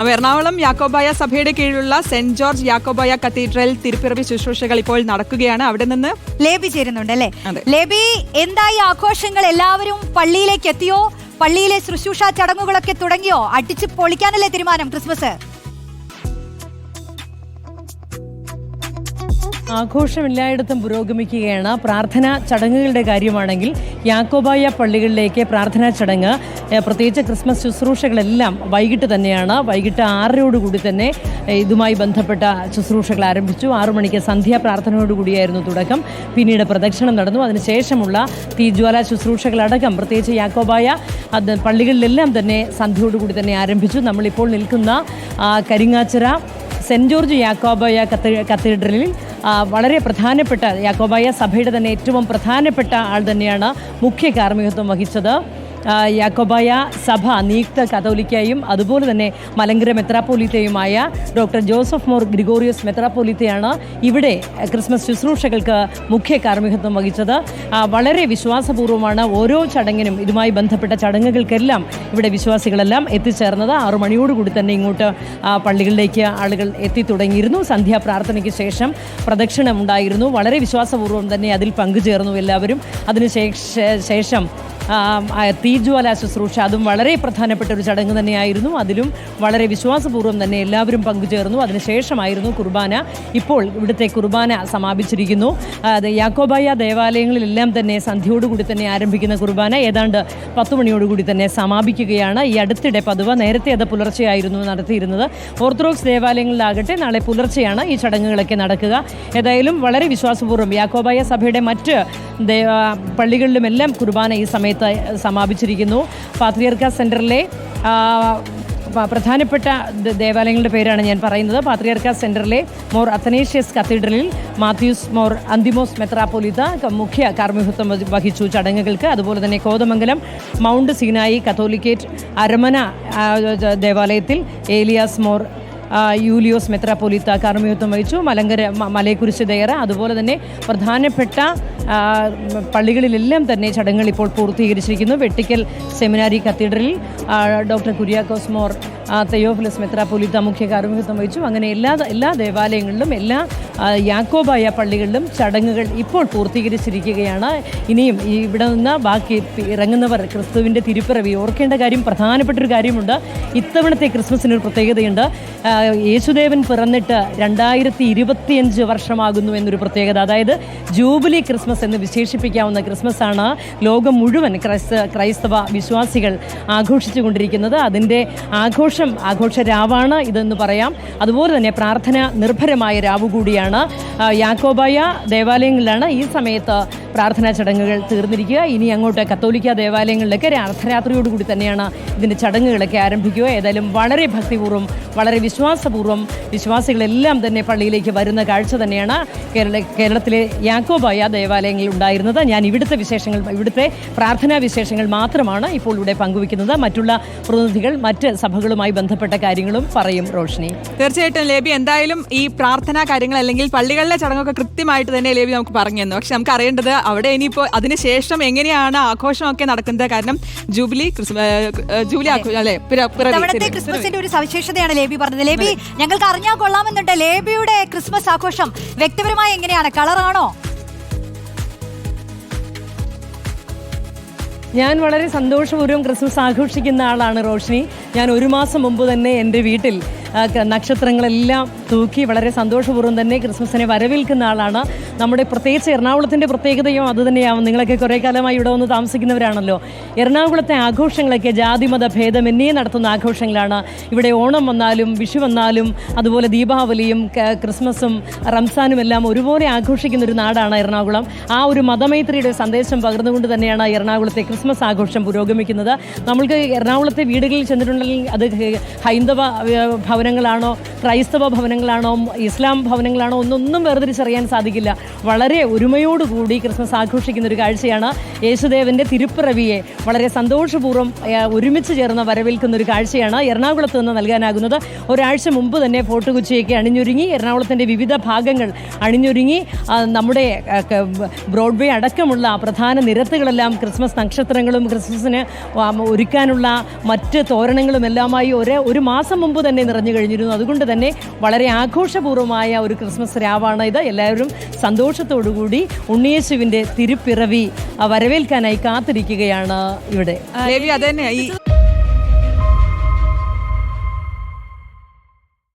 അപ്പോൾ എറണാകുളം യാക്കോബായ സഭയുടെ കീഴിലുള്ള സെന്റ് ജോർജ് യാക്കോബായ കത്തീഡ്രൽ തിരുപ്പിറവി ശുശ്രൂഷകൾ ഇപ്പോൾ നടക്കുകയാണ്. അവിടെ നിന്ന് ലേബി ചേരുന്നുണ്ട് അല്ലേ? ലേബി, എന്തായി ആഘോഷങ്ങൾ? എല്ലാവരും പള്ളിയിലേക്ക് എത്തിയോ? പള്ളിയിലെ ശുശ്രൂഷ ചടങ്ങുകളൊക്കെ തുടങ്ങിയോ? അടിച്ച് പൊളിക്കാനല്ലേ തീരുമാനം ക്രിസ്മസ്? ആഘോഷം എല്ലായിടത്തും പുരോഗമിക്കുകയാണ്. പ്രാർത്ഥനാ ചടങ്ങുകളുടെ കാര്യമാണെങ്കിൽ യാക്കോബായ പള്ളികളിലേക്ക് പ്രാർത്ഥനാ ചടങ്ങ്, പ്രത്യേകിച്ച് ക്രിസ്മസ് ശുശ്രൂഷകളെല്ലാം വൈകിട്ട് തന്നെയാണ്. വൈകിട്ട് 6:00 തന്നെ ഇതുമായി ബന്ധപ്പെട്ട ശുശ്രൂഷകൾ ആരംഭിച്ചു. 6 മണിക്ക് സന്ധ്യാപ്രാർത്ഥനയോടുകൂടിയായിരുന്നു തുടക്കം. പിന്നീട് പ്രദക്ഷിണം നടന്നു. അതിനുശേഷമുള്ള തീജ്വാല ശുശ്രൂഷകളടക്കം പ്രത്യേകിച്ച് യാക്കോബായ പള്ളികളിലെല്ലാം തന്നെ സന്ധ്യയോടുകൂടി തന്നെ ആരംഭിച്ചു. നമ്മളിപ്പോൾ നിൽക്കുന്ന കരിങ്ങാച്ചിറ സെൻറ്റ് ജോർജ് യാക്കോബായ കത്തീഡ്രലിൽ വളരെ പ്രധാനപ്പെട്ട യാക്കോബായ സഭയുടെ തന്നെ ഏറ്റവും പ്രധാനപ്പെട്ട ആൾ തന്നെയാണ് മുഖ്യ കാർമ്മികത്വം വഹിച്ചത്. യാക്കോബായ സഭ നിയുക്ത കത്തോലിക്കയും അതുപോലെ തന്നെ മലങ്കര മെത്രാപ്പോലീത്തയുമായ ഡോക്ടർ ജോസഫ് മോർ ഗ്രിഗോറിയോസ് മെത്രാപ്പോലീത്തയാണ് ഇവിടെ ക്രിസ്മസ് ശുശ്രൂഷകൾക്ക് മുഖ്യ കാർമ്മികത്വം വഹിച്ചത്. വളരെ വിശ്വാസപൂർവ്വമാണ് ഓരോ ചടങ്ങിനും ഇതുമായി ബന്ധപ്പെട്ട ചടങ്ങുകൾക്കെല്ലാം ഇവിടെ വിശ്വാസികളെല്ലാം എത്തിച്ചേർന്നത്. 6 മണിയോടുകൂടി തന്നെ ഇങ്ങോട്ട് പള്ളികളിലേക്ക് ആളുകൾ എത്തിത്തുടങ്ങിയിരുന്നു. സന്ധ്യാപ്രാർത്ഥനയ്ക്ക് ശേഷം പ്രദക്ഷിണം ഉണ്ടായിരുന്നു. വളരെ വിശ്വാസപൂർവ്വം തന്നെ അതിൽ പങ്കുചേർന്നു എല്ലാവരും. അതിനുശേഷം തീജ്വാല ശുശ്രൂഷ, അതും വളരെ പ്രധാനപ്പെട്ട ഒരു ചടങ്ങ് തന്നെയായിരുന്നു. അതിലും വളരെ വിശ്വാസപൂർവ്വം തന്നെ എല്ലാവരും പങ്കുചേർന്നു. അതിനുശേഷമായിരുന്നു കുർബാന. ഇപ്പോൾ ഇവിടുത്തെ കുർബാന സമാപിച്ചിരിക്കുന്നു. യാക്കോബായ ദേവാലയങ്ങളിലെല്ലാം തന്നെ സന്ധ്യയോടുകൂടി തന്നെ ആരംഭിക്കുന്ന കുർബാന ഏതാണ്ട് 10 മണിയോടുകൂടി തന്നെ സമാപിക്കുകയാണ്. ഈ അടുത്തിടെ പതിവ് നേരത്തെ അത് പുലർച്ചെയായിരുന്നു നടത്തിയിരുന്നത്. ഓർത്തഡോക്സ് ദേവാലയങ്ങളിലാകട്ടെ നാളെ പുലർച്ചെയാണ് ഈ ചടങ്ങുകളൊക്കെ നടക്കുക. ഏതായാലും വളരെ വിശ്വാസപൂർവ്വം യാക്കോബായ സഭയുടെ മറ്റ് പള്ളികളിലുമെല്ലാം കുർബാന ഈ സമയത്ത് സമാപിച്ചിരിക്കുന്നു. പാത്രിയർക്ക സെൻറ്ററിലെ പ്രധാനപ്പെട്ട ദേവാലയങ്ങളുടെ പേരാണ് ഞാൻ പറയുന്നത്. പാത്രിയർക്ക സെൻറ്ററിലെ മോർ അത്തനേഷ്യസ് കത്തീഡ്രലിൽ മാത്യൂസ് മോർ അന്തിമോസ് മെത്രാപ്പോലീത്ത മുഖ്യ കാർമ്മികത്വം വഹിച്ചു ചടങ്ങുകൾക്ക്. അതുപോലെ തന്നെ കോതമംഗലം മൗണ്ട് സീനായി കത്തോലിക്കേറ്റ് അരമന ദേവാലയത്തിൽ ഏലിയാസ് മോർ യൂലിയോസ് മെത്രാപ്പോലീത്ത കാർമ്മികത്വം വഹിച്ചു. മലങ്കര മലയക്കുരിശ് ദയറ അതുപോലെ തന്നെ പ്രധാനപ്പെട്ട പള്ളികളിലെല്ലാം തന്നെ ചടങ്ങുകൾ ഇപ്പോൾ പൂർത്തീകരിച്ചിരിക്കുന്നു. വെട്ടിക്കൽ സെമിനാരി കത്തീഡ്രലിൽ ഡോക്ടർ കുര്യാക്കോസ് മോർ തെയോഫിലസ് മെത്രാപ്പോലീത്ത മുഖ്യ കാർമ്മികത്വം വഹിച്ചു. അങ്ങനെ എല്ലാ ദേവാലയങ്ങളിലും എല്ലാ യാക്കോബായ പള്ളികളിലും ചടങ്ങുകൾ ഇപ്പോൾ പൂർത്തീകരിച്ചിരിക്കുകയാണ്. ഇനിയും ഇവിടെ നിന്ന് ബാക്കി ഇറങ്ങുന്നവർ ക്രിസ്തുവിൻ്റെ തിരുപ്പിറവി ഓർക്കേണ്ട കാര്യം, പ്രധാനപ്പെട്ടൊരു കാര്യമുണ്ട്. ഇത്തവണത്തെ ക്രിസ്മസിനൊരു പ്രത്യേകതയുണ്ട്. യേശുദേവൻ പിറന്നിട്ട് 2025 വർഷമാകുന്നു എന്നൊരു പ്രത്യേകത. അതായത് ജൂബിലി ക്രിസ്മസ് എന്ന് വിശേഷിപ്പിക്കാവുന്ന ക്രിസ്മസാണ് ലോകം മുഴുവൻ ക്രൈസ്തവ വിശ്വാസികൾ ആഘോഷിച്ചു കൊണ്ടിരിക്കുന്നത്. അതിൻ്റെ ആഘോഷ രാവാണ് ഇതെന്ന് പറയാം. അതുപോലെ തന്നെ പ്രാർത്ഥന നിർഭരമായ രാവ് കൂടിയാണ്. യാക്കോബായ ദേവാലയങ്ങളിലാണ് ഈ സമയത്ത് പ്രാർത്ഥനാ ചടങ്ങുകൾ തീർന്നിരിക്കുക. ഇനി അങ്ങോട്ട് കത്തോലിക്ക ദേവാലയങ്ങളിലൊക്കെ അർദ്ധരാത്രിയോടുകൂടി തന്നെയാണ് ഇതിൻ്റെ ചടങ്ങുകളൊക്കെ ആരംഭിക്കുക. ഏതായാലും വളരെ ഭക്തിപൂർവ്വം വളരെ വിശ്വാസപൂർവ്വം വിശ്വാസികളെല്ലാം തന്നെ പള്ളിയിലേക്ക് വരുന്ന കാഴ്ച തന്നെയാണ് കേരളത്തിലെ യാക്കോബായ ദേവാലയങ്ങളിൽ ഉണ്ടായിരുന്നത്. ഞാൻ ഇവിടുത്തെ പ്രാർത്ഥനാ വിശേഷങ്ങൾ മാത്രമാണ് ഇപ്പോൾ ഇവിടെ പങ്കുവയ്ക്കുന്നത്. മറ്റുള്ള പ്രതിനിധികൾ മറ്റ് സഭകളുമായി ബന്ധപ്പെട്ട കാര്യങ്ങളും പറയും. റോഷ്നി, തീർച്ചയായിട്ടും ലേബി, എന്തായാലും ഈ പ്രാർത്ഥനാ കാര്യങ്ങൾ അല്ലെങ്കിൽ പള്ളികളിലെ ചടങ്ങൊക്കെ കൃത്യമായിട്ട് തന്നെ ലേബി നമുക്ക് പറഞ്ഞു തന്നു. പക്ഷെ നമുക്ക് അറിയേണ്ടത് അവിടെ ഇനിയിപ്പോൾ അതിനുശേഷം എങ്ങനെയാണ് ആഘോഷമൊക്കെ നടക്കുന്നത്. കാരണം ജൂബിലി അല്ലേ ക്രിസ്മസിന്റെ ഒരു സവിശേഷതയാണ് ലേബി പറഞ്ഞത്. ലേബി, ഞങ്ങൾക്ക് അറിഞ്ഞാൽ കൊള്ളാമെന്നുണ്ട്. ലേബിയുടെ ക്രിസ്മസ് ആഘോഷം വ്യക്തിപരമായി എങ്ങനെയാണ്? കളറാണോ? ഞാൻ വളരെ സന്തോഷപൂർവ്വം ക്രിസ്മസ് ആഘോഷിക്കുന്ന ആളാണ് റോഷ്നി. ഞാൻ 1 മാസം മുമ്പ് തന്നെ എൻ്റെ വീട്ടിൽ നക്ഷത്രങ്ങളെല്ലാം തൂക്കി വളരെ സന്തോഷപൂർവ്വം തന്നെ ക്രിസ്മസിനെ വരവേൽക്കുന്ന ആളാണ്. നമ്മുടെ പ്രത്യേകിച്ച് എറണാകുളത്തിൻ്റെ പ്രത്യേകതയും അതുതന്നെയാവും. നിങ്ങളൊക്കെ കുറേ കാലമായി ഇവിടെ വന്ന് താമസിക്കുന്നവരാണല്ലോ. എറണാകുളത്തെ ആഘോഷങ്ങളൊക്കെ ജാതിമത ഭേദമന്യേ നടത്തുന്ന ആഘോഷങ്ങളാണ്. ഇവിടെ ഓണം വന്നാലും വിഷു വന്നാലും അതുപോലെ ദീപാവലിയും ക്രിസ്മസും റംസാനും എല്ലാം ഒരുപോലെ ആഘോഷിക്കുന്ന ഒരു നാടാണ് എറണാകുളം. ആ ഒരു മതമൈത്രിയുടെ സന്ദേശം പകർന്നുകൊണ്ട് തന്നെയാണ് എറണാകുളത്തെ ക്രിസ്മസ് ആഘോഷം പുരോഗമിക്കുന്നത്. നമ്മൾക്ക് എറണാകുളത്തെ വീടുകളിൽ ചെന്നിട്ടുണ്ടെങ്കിൽ അത് ഹൈന്ദവ ഭവനങ്ങളാണോ ക്രൈസ്തവ ഭവനങ്ങളാണോ ഇസ്ലാം ഭവനങ്ങളാണോ ഒന്നും വേർതിരിച്ചറിയാൻ സാധിക്കില്ല. വളരെ ഒരുമയോടുകൂടി ക്രിസ്മസ് ആഘോഷിക്കുന്ന ഒരു കാഴ്ചയാണ്. യേശുദേവൻ്റെ തിരുപ്പിറവിയെ വളരെ സന്തോഷപൂർവ്വം ഒരുമിച്ച് ചേർന്ന് വരവേൽക്കുന്ന ഒരു കാഴ്ചയാണ് എറണാകുളത്ത് നിന്ന് നൽകാനാകുന്നത്. ഒരാഴ്ച മുമ്പ് തന്നെ ഫോർട്ട് കൊച്ചിയൊക്കെ അണിഞ്ഞൊരുങ്ങി, എറണാകുളത്തിൻ്റെ വിവിധ ഭാഗങ്ങൾ അണിഞ്ഞൊരുങ്ങി. നമ്മുടെ ബ്രോഡ്വേ അടക്കമുള്ള പ്രധാന നിരത്തുകളെല്ലാം ക്രിസ്മസ് നക്ഷത്രങ്ങളും ക്രിസ്മസിന് ഒരുക്കാനുള്ള മറ്റ് തോരണങ്ങളും എല്ലാമായി ഒരു മാസം മുമ്പ് തന്നെ നിറഞ്ഞു കഴിഞ്ഞിരുന്നു. അതുകൊണ്ട് തന്നെ വളരെ ആഘോഷപൂർവ്വമായ ഒരു ക്രിസ്മസ് രാവാണ് ഇത്. എല്ലാവരും സന്തോഷത്തോടുകൂടി ഉണ്ണിയേശുവിൻ്റെ തിരുപ്പിറവി വരവേൽക്കാനായി കാത്തിരിക്കുകയാണ് ഇവിടെ. അതന്നെ ഈ